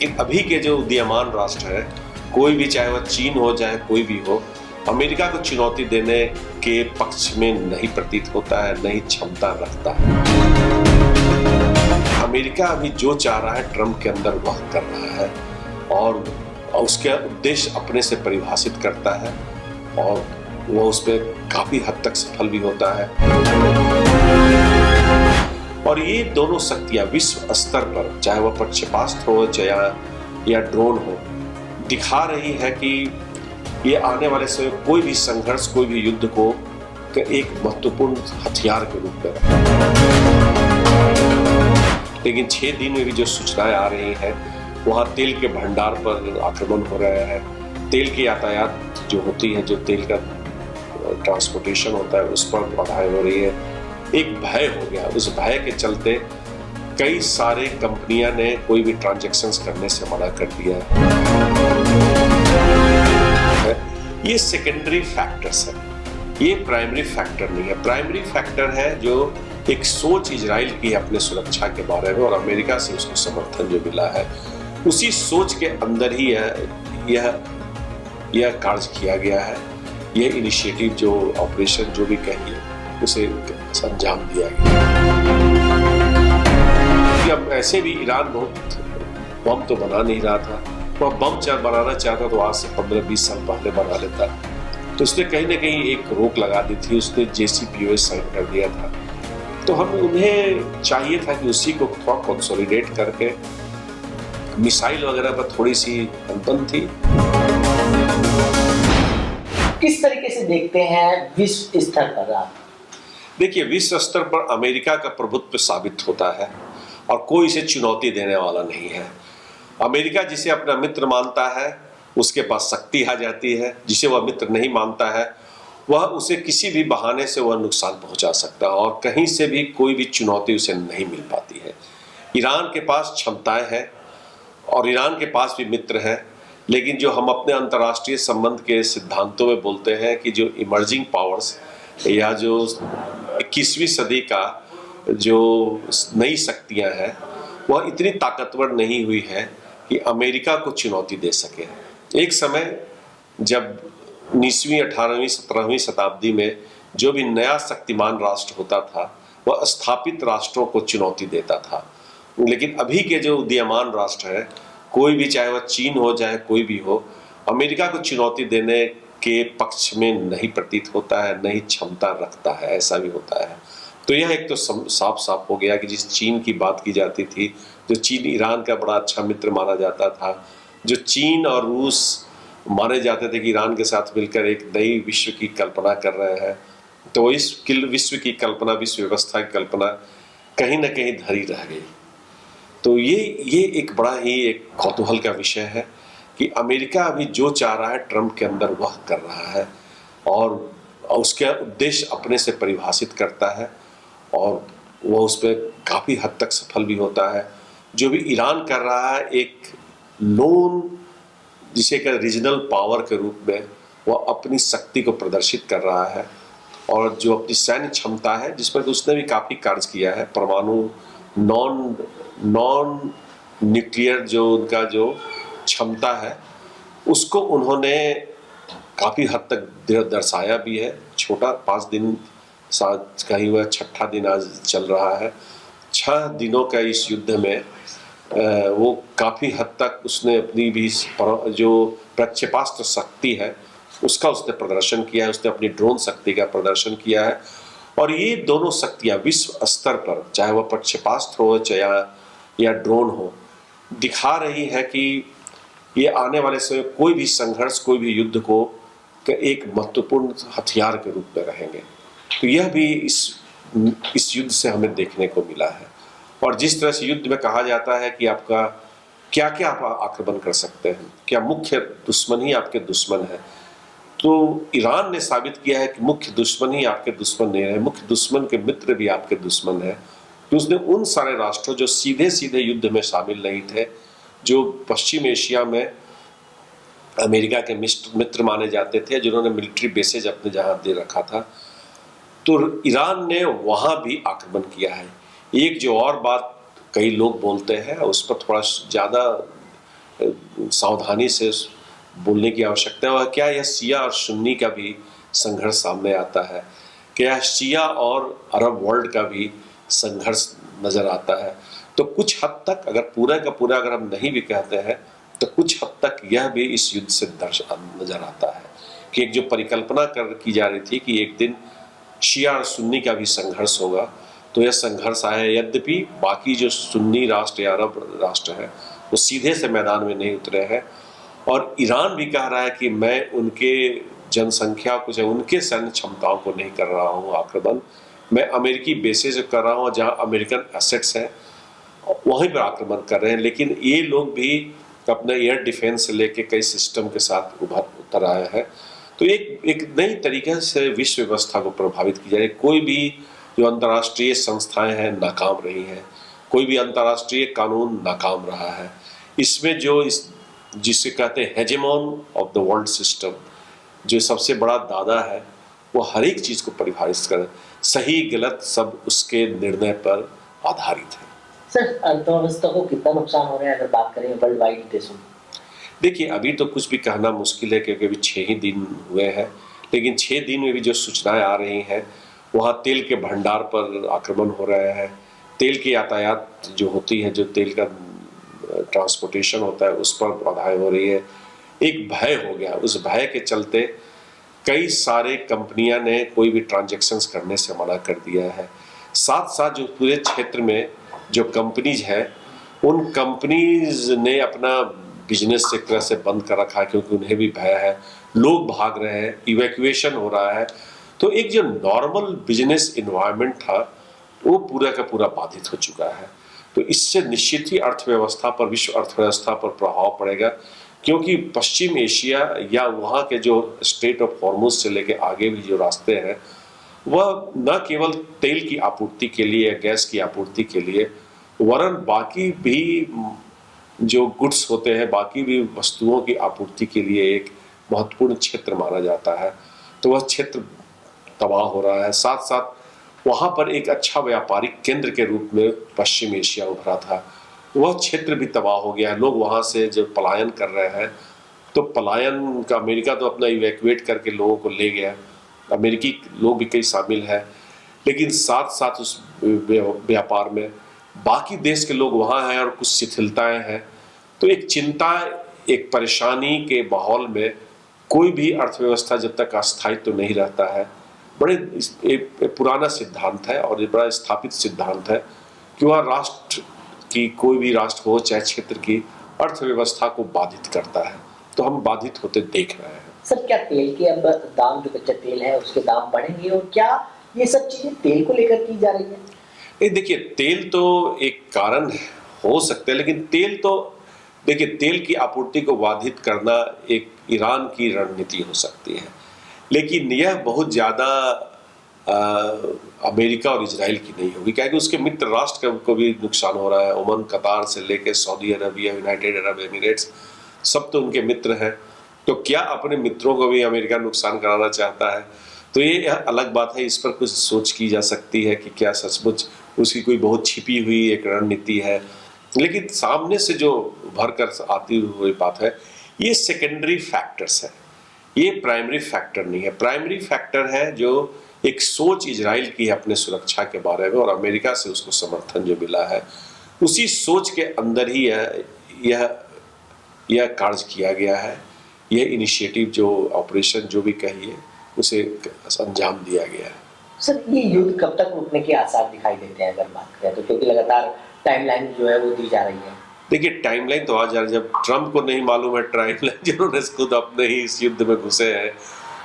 लेकिन अभी के जो उदीयमान राष्ट्र है, कोई भी, चाहे वह चीन हो चाहे कोई भी हो, अमेरिका को चुनौती देने के पक्ष में नहीं प्रतीत होता है, नहीं क्षमता रखता है। अमेरिका अभी जो चाह रहा है ट्रंप के अंदर वह कर रहा है और उसके उद्देश्य अपने से परिभाषित करता है और वह उस पर काफी हद तक सफल भी होता है। और ये दोनों शक्तियां विश्व स्तर पर, चाहे वह प्रक्षेपास्त्र हो चाहे या ड्रोन हो, दिखा रही है कि ये आने वाले समय कोई भी संघर्ष, कोई भी युद्ध को एक महत्वपूर्ण हथियार के रूप में रखा। लेकिन 6 दिन में भी जो सूचनाएं आ रही हैं, वहां तेल के भंडार पर आक्रमण हो रहा है, तेल की यातायात जो होती है, जो तेल का ट्रांसपोर्टेशन होता है, उस पर बाधाएं हो रही है। एक भय हो गया, उस भय के चलते कई सारे कंपनियां ने कोई भी ट्रांजैक्शंस करने से मना कर दिया है। ये सेकेंडरी फैक्टर्स है, ये प्राइमरी फैक्टर नहीं है। प्राइमरी फैक्टर है जो एक सोच इजराइल की है अपने सुरक्षा के बारे में और अमेरिका से उसको समर्थन जो मिला है, उसी सोच के अंदर ही यह कार्य किया गया है। यह इनिशिएटिव, जो ऑपरेशन जो भी कहिए, उसे अंजाम दिया गया। अब ऐसे भी ईरान बहुत बम तो बना नहीं रहा था, वह बम बनाना चाहता तो आज से 15-20 साल पहले बना लेता। तो उसने कहीं ना कहीं एक रोक लगा दी थी, उसने JCPOA साइन कर दिया था। तो हम उन्हें चाहिए था कि उसी को थोड़ा कंसोलिडेट करके, मिसाइल वगैरह पर थोड़ी सी अनबन थी। किस तरीके से देखते हैं विश्व स्तर पर आप? देखिए, विश्व स्तर पर अमेरिका का प्रभुत्व साबित होता है और कोई इसे चुनौती देने वाला नहीं है। अमेरिका जिसे अपना मित्र मानता है, उसके पास शक्ति आ जाती है। जिसे वह मित्र नहीं मानता है, वह उसे किसी भी बहाने से वह नुकसान पहुंचा सकता है और कहीं से भी कोई भी चुनौती उसे नहीं मिल पाती है। ईरान के पास क्षमताएं हैं और ईरान के पास भी मित्र हैं, लेकिन जो हम अपने अंतर्राष्ट्रीय संबंध के सिद्धांतों में बोलते हैं कि जो इमर्जिंग पावर्स या जो 21वीं सदी का जो नई शक्तियां हैं, वह इतनी ताकतवर नहीं हुई है कि अमेरिका को चुनौती दे सके। एक समय जब 19वीं, 18वीं, 17वीं शताब्दी में जो भी नया शक्तिमान राष्ट्र होता था, वह स्थापित राष्ट्रों को चुनौती देता था। लेकिन अभी के जो उदीयमान राष्ट्र है, कोई भी, चाहे वह चीन हो चाहे कोई भी हो, अमेरिका को चुनौती देने के पक्ष में नहीं प्रतीत होता है, नहीं क्षमता रखता है। ऐसा भी होता है। तो यह एक तो साफ साफ हो गया कि जिस चीन की बात की जाती थी, जो चीन ईरान का बड़ा अच्छा मित्र माना जाता था, जो चीन और रूस माने जाते थे कि ईरान के साथ मिलकर एक नई विश्व की कल्पना कर रहे हैं, तो इस विश्व की कल्पना, विश्व व्यवस्था की कल्पना कहीं ना कहीं धरी रह गई। तो ये एक बड़ा ही एक कौतूहल का विषय है कि अमेरिका अभी जो चाह रहा है ट्रंप के अंदर वह कर रहा है और उसके उद्देश्य अपने से परिभाषित करता है और वह उस पर काफ़ी हद तक सफल भी होता है। जो भी ईरान कर रहा है, एक लोन, जिसे का रीजनल पावर के रूप में वह अपनी शक्ति को प्रदर्शित कर रहा है और जो अपनी सैन्य क्षमता है, जिसमें उसने भी काफ़ी कार्य किया है। परमाणु, नॉन न्यूक्लियर जो उनका जो क्षमता है, उसको उन्होंने काफ़ी हद तक दर्शाया भी है। छोटा 5 दिन साथ का ही हुआ, 6ठा दिन आज चल रहा है। 6 दिनों का इस युद्ध में वो काफ़ी हद तक उसने अपनी भी जो प्रक्षेपास्त्र शक्ति है उसका उसने प्रदर्शन किया है, उसने अपनी ड्रोन शक्ति का प्रदर्शन किया है। और ये दोनों शक्तियाँ विश्व स्तर पर, चाहे वह प्रक्षेपास्त्र हो चाहे या ड्रोन हो, दिखा रही है कि ये आने वाले समय कोई भी संघर्ष, कोई भी युद्ध को एक महत्वपूर्ण हथियार के रूप में रहेंगे। तो यह भी इस युद्ध से हमें देखने को मिला है। और जिस तरह से युद्ध में कहा जाता है कि आपका क्या क्या आप आक्रमण कर सकते हैं, क्या मुख्य दुश्मन ही आपके दुश्मन है, तो ईरान ने साबित किया है कि मुख्य दुश्मन ही आपके दुश्मन नहीं है, मुख्य दुश्मन के मित्र भी आपके दुश्मन है। तो उसने उन सारे राष्ट्रों जो सीधे सीधे युद्ध में शामिल नहीं थे, जो पश्चिम एशिया में अमेरिका के मित्र माने जाते थे, जिन्होंने मिलिट्री बेसेज अपने जहां दे रखा था, तो ईरान ने वहां भी आक्रमण किया है। एक जो और बात कई लोग बोलते हैं, उस पर थोड़ा ज़्यादा सावधानी से बोलने की आवश्यकता है। और क्या यह शिया और सुन्नी का भी संघर्ष सामने आता है, क्या शिया और अरब वर्ल्ड का भी संघर्ष नजर आता है। तो कुछ हद तक, अगर पूरा का पूरा अगर हम नहीं भी कहते हैं, तो कुछ हद तक यह भी इस युद्ध से नजर आता है कि एक जो परिकल्पना की जा रही थी कि एक दिन शिया और सुन्नी का भी संघर्ष होगा, तो यह संघर्ष आया। यद्यपि बाकी जो सुन्नी राष्ट्र या अरब राष्ट्र है वो सीधे से मैदान में नहीं उतरे हैं, और ईरान भी कह रहा है कि मैं उनके जनसंख्या को, चाहे उनके सैन्य क्षमताओं को नहीं कर रहा हूँ आक्रमण, मैं अमेरिकी बेसिस कर रहा हूँ, जहाँ अमेरिकन एसेट्स हैं वहीं पर आक्रमण कर रहे हैं। लेकिन ये लोग भी अपने एयर डिफेंस से लेके कई सिस्टम के साथ उतर आए हैं। तो एक नई तरीके से विश्व व्यवस्था को प्रभावित की जा रही है। कोई भी जो अंतर्राष्ट्रीय संस्थाएं हैं नाकाम रही हैं, कोई भी अंतर्राष्ट्रीय कानून नाकाम रहा है। इसमें जो जिसे कहते हैं हेजेमोन ऑफ द वर्ल्ड सिस्टम, जो सबसे बड़ा दादा है, वो हर एक चीज को परिभाषित कर, सही गलत सब उसके निर्णय पर आधारित है। सर, अर्थव्यवस्था को कितना नुकसान हो रहा है अगर बात करें वर्ल्ड वाइड देशों में? देखिए, अभी तो कुछ भी कहना मुश्किल है क्योंकि अभी 6 ही दिन हुए हैं, लेकिन 6 दिन में भी जो सूचनाएं आ रही हैं, वहाँ तेल के भंडार पर आक्रमण हो रहे हैं, तेल की यातायात जो होती है, जो तेल का ट्रांसपोर्टेशन होता है, उस पर बाधाएं हो रही है। एक भय हो गया, उस भय के चलते कई सारे कंपनियां ने कोई भी ट्रांजैक्शंस करने से मना कर दिया है। साथ साथ जो पूरे क्षेत्र में जो कंपनीज है, उन कंपनीज ने अपना बिजनेस एक तरह से बंद कर रखा है क्योंकि उन्हें भी भय है, लोग भाग रहे हैं, इवैक्यूएशन हो रहा है। तो एक जो नॉर्मल बिजनेस इन्वायरमेंट था वो पूरा का पूरा बाधित हो चुका है। तो इससे निश्चित ही अर्थव्यवस्था पर, विश्व अर्थव्यवस्था पर प्रभाव पड़ेगा, क्योंकि पश्चिम एशिया या वहाँ के जो स्ट्रेट ऑफ हॉर्मुज से लेके आगे भी जो रास्ते हैं, वह न केवल तेल की आपूर्ति के लिए, गैस की आपूर्ति के लिए, वरन बाकी भी जो गुड्स होते हैं, बाकी भी वस्तुओं की आपूर्ति के लिए एक महत्वपूर्ण क्षेत्र माना जाता है। तो वह क्षेत्र तबाह हो रहा है। साथ साथ वहाँ पर एक अच्छा व्यापारिक केंद्र के रूप में पश्चिम एशिया उभरा था, वह क्षेत्र भी तबाह हो गया है। लोग वहाँ से जब पलायन कर रहे हैं, तो पलायन का अमेरिका तो अपना इवैक्यूएट करके लोगों को ले गया, अमेरिकी लोग भी कई शामिल हैं, लेकिन साथ साथ उस व्यापार में बाकी देश के लोग वहाँ हैं और कुछ शिथिलताएं हैं। तो एक चिंता, एक परेशानी के माहौल में कोई भी अर्थव्यवस्था जब तक अस्थायित्व तो नहीं रहता है, बड़े एक पुराना सिद्धांत है और एक बड़ा स्थापित सिद्धांत है कि वह राष्ट्र की, कोई भी राष्ट्र हो चाहे क्षेत्र की अर्थव्यवस्था को बाधित करता है। तो हम बाधित होते देख रहे हैं। सर, क्या तेल के अब दाम, जो कच्चा तेल है उसके दाम बढ़ेंगे, और क्या ये सब चीजें तेल को लेकर की जा रही है? देखिए, तेल तो एक कारण हो सकता है, लेकिन तेल तो देखिए, तेल की आपूर्ति को बाधित करना एक ईरान की रणनीति हो सकती है, लेकिन यह बहुत ज़्यादा अमेरिका और इजराइल की नहीं होगी, क्योंकि उसके मित्र राष्ट्र को भी नुकसान हो रहा है। ओमान, कतार से लेकर Saudi Arabia, United Arab Emirates, सब तो उनके मित्र हैं। तो क्या अपने मित्रों को भी अमेरिका नुकसान कराना चाहता है? तो ये अलग बात है, इस पर कुछ सोच की जा सकती है कि क्या सचमुच उसकी कोई बहुत छिपी हुई एक रणनीति है। लेकिन सामने से जो उभर कर आती हुई बात है, ये सेकेंडरी फैक्टर्स है, ये प्राइमरी फैक्टर नहीं है। प्राइमरी फैक्टर है जो एक सोच इजराइल की है अपने सुरक्षा के बारे में, और अमेरिका से उसको समर्थन जो मिला है, उसी सोच के अंदर ही यह कार्य किया गया है। यह इनिशिएटिव, जो ऑपरेशन जो भी कहिए, उसे अंजाम दिया गया है। सर, ये युद्ध कब तक रुकने के आसार दिखाई देते हैं अगर बात करें तो, क्योंकि लगातार टाइमलाइन जो है वो दी जा रही है? देखिए, टाइमलाइन तो आज, जब ट्रंप को नहीं मालूम है टाइमलाइन, जिन्होंने खुद अपने ही इस युद्ध में घुसे हैं,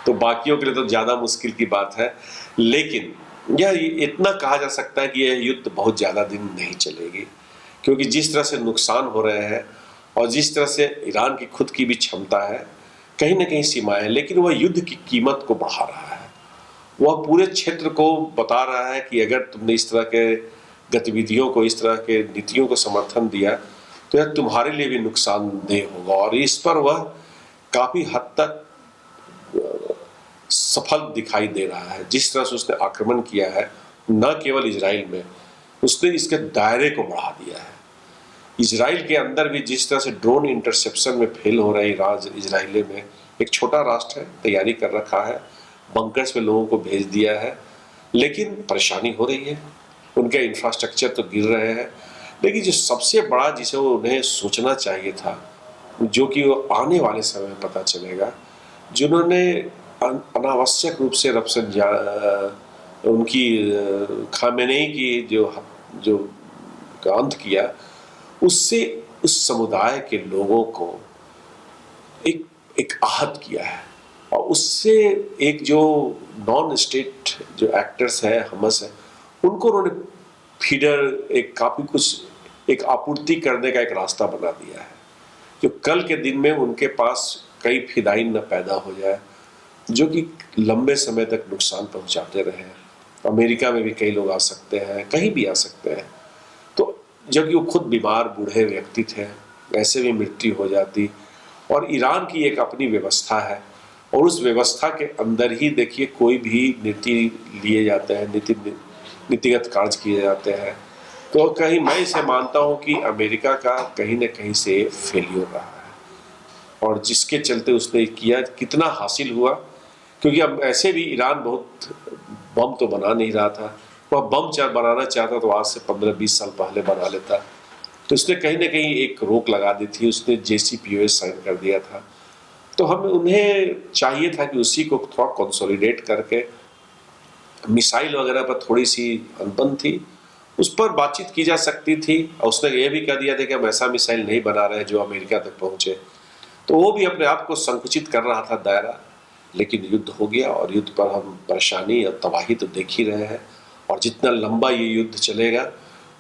तो बाकियों के लिए तो ज़्यादा मुश्किल की बात है। लेकिन यह इतना कहा जा सकता है कि यह युद्ध बहुत ज़्यादा दिन नहीं चलेगी, क्योंकि जिस तरह से नुकसान हो रहे हैं और जिस तरह से ईरान की खुद की भी क्षमता है, कहीं ना कहीं सीमाएं हैं, लेकिन वह युद्ध की कीमत को बढ़ा रहा है। वह पूरे क्षेत्र को बता रहा है कि अगर तुमने इस तरह के गतिविधियों को, इस तरह के नीतियों को समर्थन दिया, तो यह तुम्हारे लिए भी नुकसानदेह होगा। और इस पर वह काफ़ी हद तक सफल दिखाई दे रहा है। जिस तरह से उसने आक्रमण किया है, न केवल इजराइल में, उसने इसके दायरे को बढ़ा दिया है। इजराइल के अंदर भी जिस तरह से ड्रोन इंटरसेप्शन में फेल हो रही इजराइल में, एक छोटा राष्ट्र है, तैयारी कर रखा है, बंकर्स में लोगों को भेज दिया है, लेकिन परेशानी हो रही है, उनके इंफ्रास्ट्रक्चर तो गिर रहे हैं। लेकिन जो सबसे बड़ा जिसे वो उन्हें सोचना चाहिए था, जो कि वो आने वाले समय में पता चलेगा, जिन्होंने अनावश्यक रूप से उनकी खामेनेई की जो का अंत किया, उससे उस समुदाय के लोगों को एक आहत किया है। और उससे एक जो नॉन स्टेट जो एक्टर्स है, हमस है, उनको उन्होंने फीडर एक आपूर्ति करने का एक रास्ता बना दिया है, जो कल के दिन में उनके पास कई फिदाइन न पैदा हो जाए, जो कि लंबे समय तक नुकसान पहुंचाते रहे। अमेरिका में भी कई लोग आ सकते हैं, कहीं भी आ सकते हैं। तो जबकि वो खुद बीमार बूढ़े व्यक्ति थे, ऐसे भी मृत्यु हो जाती। और ईरान की एक अपनी व्यवस्था है, और उस व्यवस्था के अंदर ही देखिए कोई भी नीति लिए जाते हैं, नीतिगत कार्य किए जाते हैं। तो कहीं मैं इसे मानता हूं कि अमेरिका का कहीं न कहीं से फेल्योर रहा है, और जिसके चलते उसने किया, कितना हासिल हुआ, क्योंकि अब ऐसे भी ईरान बहुत बम तो बना नहीं रहा था। वह बम बनाना चाहता तो आज से 15-20 साल पहले बना लेता। तो उसने कहीं ना कहीं एक रोक लगा दी थी, उसने JCPOA साइन कर दिया था। तो हम उन्हें चाहिए था कि उसी को थोड़ा कंसोलिडेट करके, मिसाइल वगैरह पर थोड़ी सी अनबन थी, उस पर बातचीत की जा सकती थी। और उसने ये भी कह दिया था कि हम ऐसा मिसाइल नहीं बना रहे जो अमेरिका तक पहुंचे। तो वो भी अपने आप को संकुचित कर रहा था दायरा। लेकिन युद्ध हो गया, और युद्ध पर हम परेशानी और तबाही तो देख ही रहे हैं। और जितना लंबा ये युद्ध चलेगा,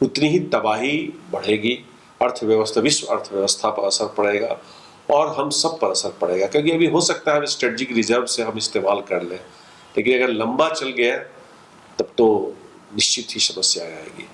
उतनी ही तबाही बढ़ेगी, अर्थव्यवस्था, विश्व अर्थव्यवस्था पर असर पड़ेगा, और हम सब पर असर पड़ेगा। क्योंकि अभी हो सकता है हम स्ट्रेटेजिक रिजर्व से हम इस्तेमाल कर लें, लेकिन अगर लंबा चल गया तब तो निश्चित ही समस्या आएगी।